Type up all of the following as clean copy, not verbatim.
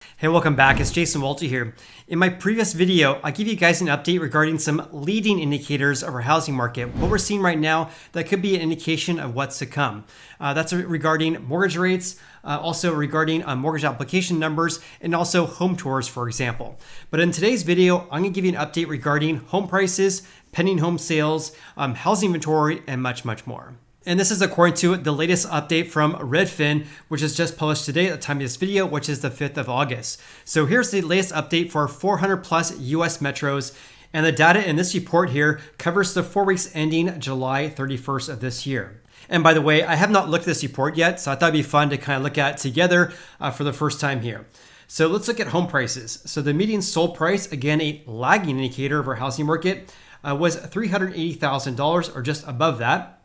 Hey, welcome back. It's Jason Walter here. In my previous video, I give you guys an update regarding some leading indicators of our housing market, what we're seeing right now that could be an indication of what's to come. That's regarding mortgage rates, also regarding mortgage application numbers, and also home tours, for example. But in today's video, I'm going to give you an update regarding home prices, pending home sales, housing inventory, and much, much more. And this is according to the latest update from Redfin, which is just published today at the time of this video, which is the 5th of August. So here's the latest update for 400 plus US metros. And the data in this report here covers the 4 weeks ending July 31st of this year. And by the way, I have not looked at this report yet, so I thought it'd be fun to kind of look at it together for the first time here. So let's look at home prices. So the median sold price, again, a lagging indicator of our housing market, was $380,000 or just above that,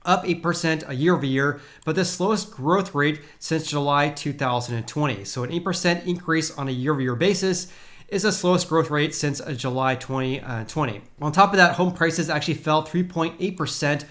up 8% year over year, but the slowest growth rate since July 2020. So an 8% increase on a year over year basis is the slowest growth rate since July 2020. On top of that, home prices actually fell 3.8%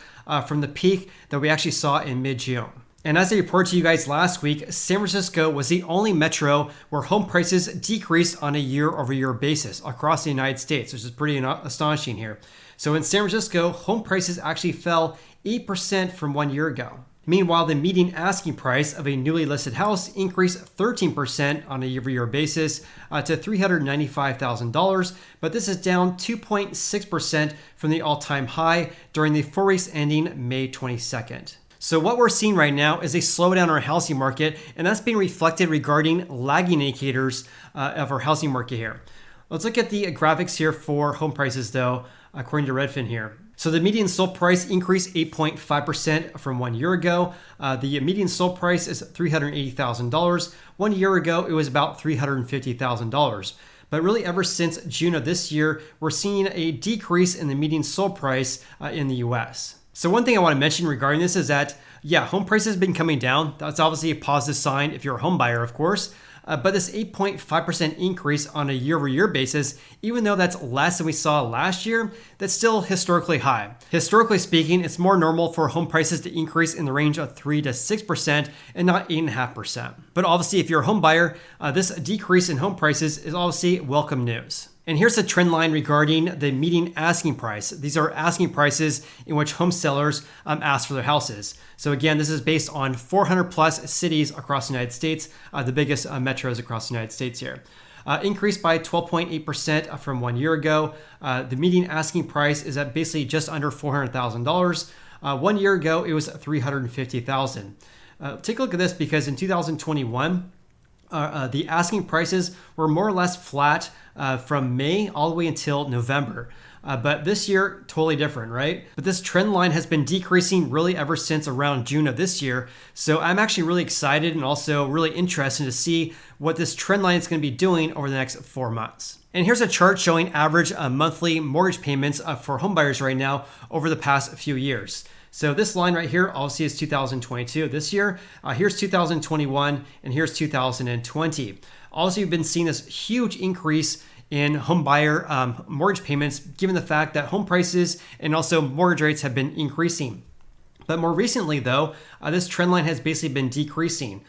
from the peak that we actually saw in mid-June. And as I reported to you guys last week, San Francisco was the only metro where home prices decreased on a year-over-year basis across the United States, which is pretty astonishing here. So in San Francisco, home prices actually fell 8% from 1 year ago. Meanwhile, the median asking price of a newly listed house increased 13% on a year-over-year basis to $395,000, but this is down 2.6% from the all-time high during the 4 weeks ending May 22nd. So what we're seeing right now is a slowdown in our housing market, and that's being reflected regarding lagging indicators of our housing market here. Let's look at the graphics here for home prices though, according to Redfin here. So the median sold price increased 8.5% from 1 year ago. The median sold price is $380,000. 1 year ago, it was about $350,000. But really ever since June of this year, we're seeing a decrease in the median sold price in the US. So one thing I want to mention regarding this is that, yeah, home prices have been coming down. That's obviously a positive sign if you're a home buyer, of course. But this 8.5% increase on a year-over-year basis, even though that's less than we saw last year, that's still historically high. Historically speaking, it's more normal for home prices to increase in the range of 3 to 6% and not 8.5%. But obviously, if you're a home buyer, this decrease in home prices is obviously welcome news. And here's the trend line regarding the median asking price. These are asking prices in which home sellers ask for their houses. So again, this is based on 400 plus cities across the United States, the biggest metros across the United States here. Increased by 12.8% from 1 year ago. The median asking price is at basically just under $400,000. 1 year ago, it was $350,000. Take a look at this because in 2021, the asking prices were more or less flat from May all the way until November. But this year, totally different, right? But this trend line has been decreasing really ever since around June of this year. So I'm actually really excited and also really interested to see what this trend line is going to be doing over the next 4 months. And here's a chart showing average monthly mortgage payments for homebuyers right now over the past few years. So this line right here obviously is 2022 this year. Here's 2021 and here's 2020. Also, you've been seeing this huge increase in home buyer mortgage payments, given the fact that home prices and also mortgage rates have been increasing. But more recently, though, this trend line has basically been decreasing.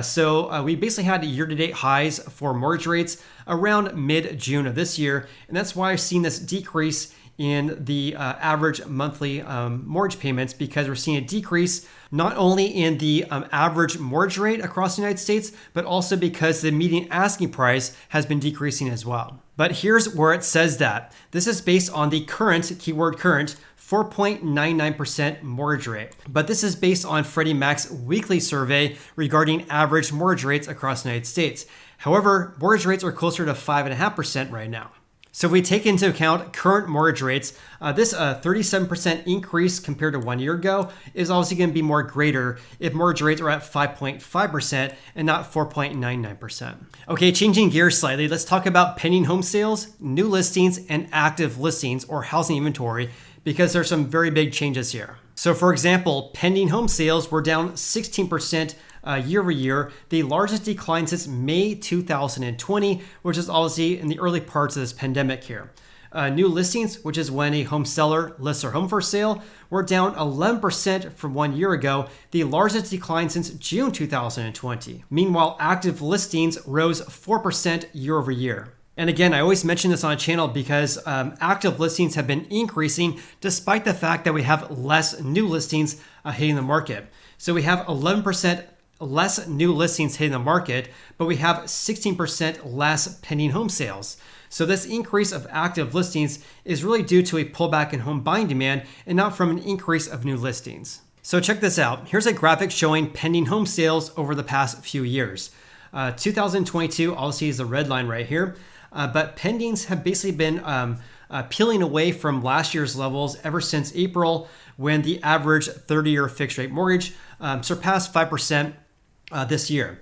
So we basically had year-to-date highs for mortgage rates around mid-June of this year, and that's why I've seen this decrease in the average monthly mortgage payments, because we're seeing a decrease not only in the average mortgage rate across the United States, but also because the median asking price has been decreasing as well. But here's where it says that. This is based on the current, keyword current, 4.99% mortgage rate. But this is based on Freddie Mac's weekly survey regarding average mortgage rates across the United States. However, mortgage rates are closer to 5.5% right now. So if we take into account current mortgage rates, this 37% increase compared to 1 year ago is obviously going to be more greater if mortgage rates are at 5.5% and not 4.99%. Okay, changing gears slightly, let's talk about pending home sales, new listings, and active listings or housing inventory, because there's some very big changes here. So for example, pending home sales were down 16% year over year, the largest decline since May 2020, which is obviously in the early parts of this pandemic here. New listings, which is when a home seller lists their home for sale, were down 11% from 1 year ago, the largest decline since June 2020. Meanwhile, active listings rose 4% year over year. And again, I always mention this on a channel because active listings have been increasing despite the fact that we have less new listings hitting the market. So we have 11% less new listings hitting the market, but we have 16% less pending home sales. So this increase of active listings is really due to a pullback in home buying demand and not from an increase of new listings. So check this out. Here's a graphic showing pending home sales over the past few years. 2022 obviously is the red line right here, but pendings have basically been peeling away from last year's levels ever since April, when the average 30-year fixed rate mortgage surpassed 5% this year.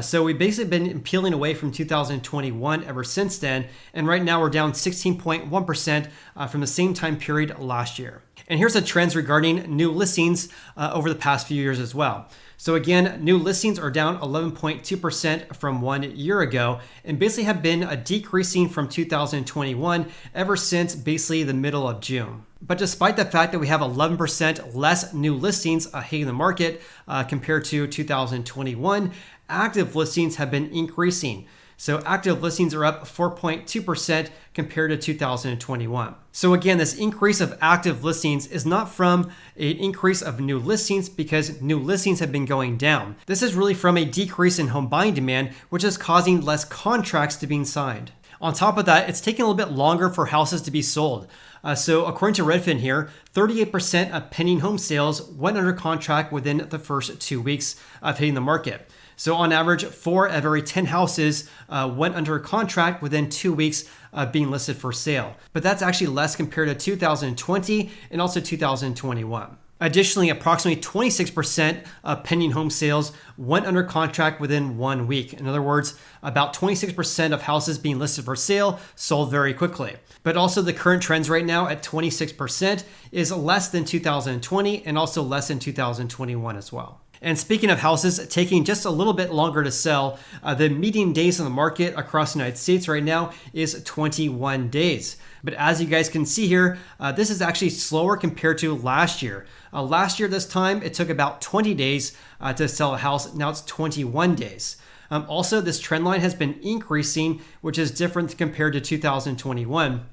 So we've basically been peeling away from 2021 ever since then, and right now we're down 16.1% from the same time period last year. And here's the trends regarding new listings over the past few years as well. So again, new listings are down 11.2% from 1 year ago, and basically have been decreasing from 2021 ever since basically the middle of June. But despite the fact that we have 11% less new listings hitting the market compared to 2021, active listings have been increasing. So active listings are up 4.2% compared to 2021. So again, this increase of active listings is not from an increase of new listings because new listings have been going down. This is really from a decrease in home buying demand, which is causing less contracts to be signed. On top of that, it's taking a little bit longer for houses to be sold. So according to Redfin here, 38% of pending home sales went under contract within the first 2 weeks of hitting the market. So on average, 4 of every 10 houses went under contract within 2 weeks of being listed for sale. But that's actually less compared to 2020 and also 2021. Additionally, approximately 26% of pending home sales went under contract within 1 week. In other words, about 26% of houses being listed for sale sold very quickly. But also the current trends right now at 26% is less than 2020 and also less than 2021 as well. And speaking of houses taking just a little bit longer to sell, the median days on the market across the United States right now is 21 days. But as you guys can see here, this is actually slower compared to last year. Last year, this time, it took about 20 days to sell a house. Now it's 21 days. Also, this trend line has been increasing, which is different compared to 2021.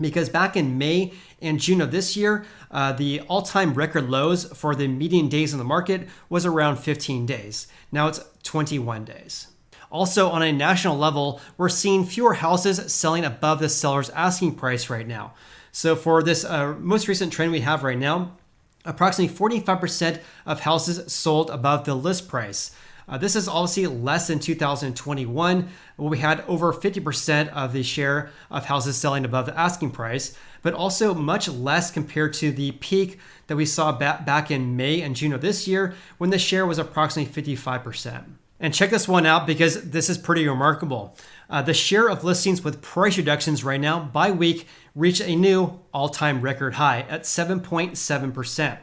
Because back in May and June of this year, the all-time record lows for the median days on the market was around 15 days. Now it's 21 days. Also, on a national level, we're seeing fewer houses selling above the seller's asking price right now. So for this most recent trend we have right now, approximately 45% of houses sold above the list price. This is obviously less than 2021, where we had over 50% of the share of houses selling above the asking price, but also much less compared to the peak that we saw back in May and June of this year, when the share was approximately 55%. And check this one out because this is pretty remarkable. The share of listings with price reductions right now by week reached a new all-time record high at 7.7%.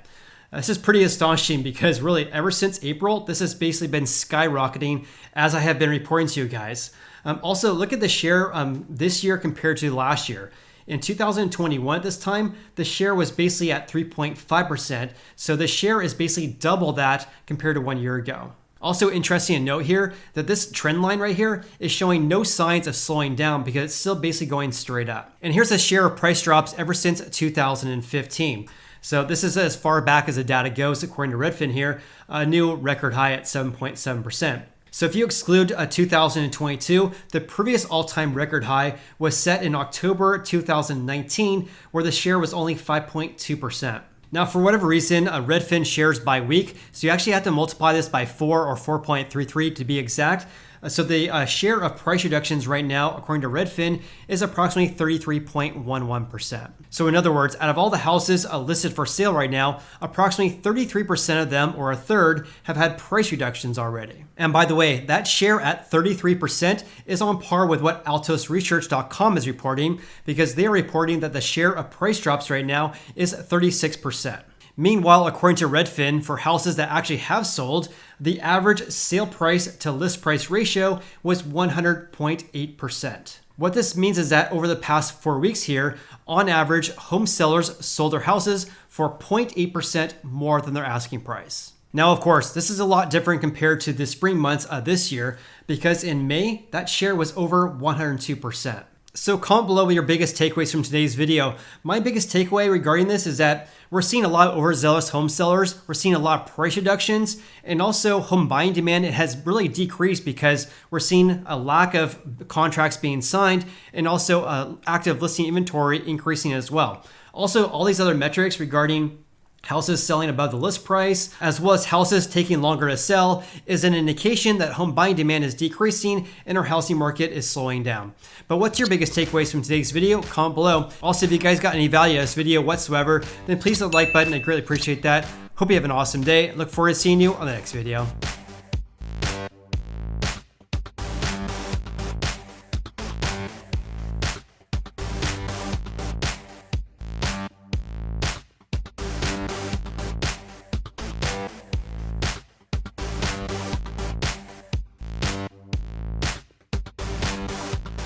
This is pretty astonishing because really ever since April, this has basically been skyrocketing as I have been reporting to you guys. Also, look at the share this year compared to last year. In 2021 at this time, the share was basically at 3.5%. So the share is basically double that compared to 1 year ago. Also interesting to note here that this trend line right here is showing no signs of slowing down because it's still basically going straight up. And here's the share of price drops ever since 2015. So this is as far back as the data goes, according to Redfin here, a new record high at 7.7%. So if you exclude 2022, the previous all-time record high was set in October 2019, where the share was only 5.2%. Now, for whatever reason, Redfin shares by week, so you actually have to multiply this by 4 or 4.33 to be exact. So the share of price reductions right now, according to Redfin, is approximately 33.11%. So in other words, out of all the houses listed for sale right now, approximately 33% of them, or a third, have had price reductions already. And by the way, that share at 33% is on par with what altosresearch.com is reporting, because they are reporting that the share of price drops right now is 36%. Meanwhile, according to Redfin, for houses that actually have sold, the average sale price to list price ratio was 100.8%. What this means is that over the past 4 weeks here, on average, home sellers sold their houses for 0.8% more than their asking price. Now, of course, this is a lot different compared to the spring months of this year, because in May, that share was over 102%. So comment below with your biggest takeaways from today's video. My biggest takeaway regarding this is that we're seeing a lot of overzealous home sellers. We're seeing a lot of price reductions, and also home buying demand has really decreased because we're seeing a lack of contracts being signed, and also active listing inventory increasing as well. Also, all these other metrics regarding houses selling above the list price, as well as houses taking longer to sell, is an indication that home buying demand is decreasing and our housing market is slowing down. But what's your biggest takeaways from today's video? Comment below. Also, if you guys got any value out of this video whatsoever, then please hit the like button. I greatly appreciate that. Hope you have an awesome day. Look forward to seeing you on the next video.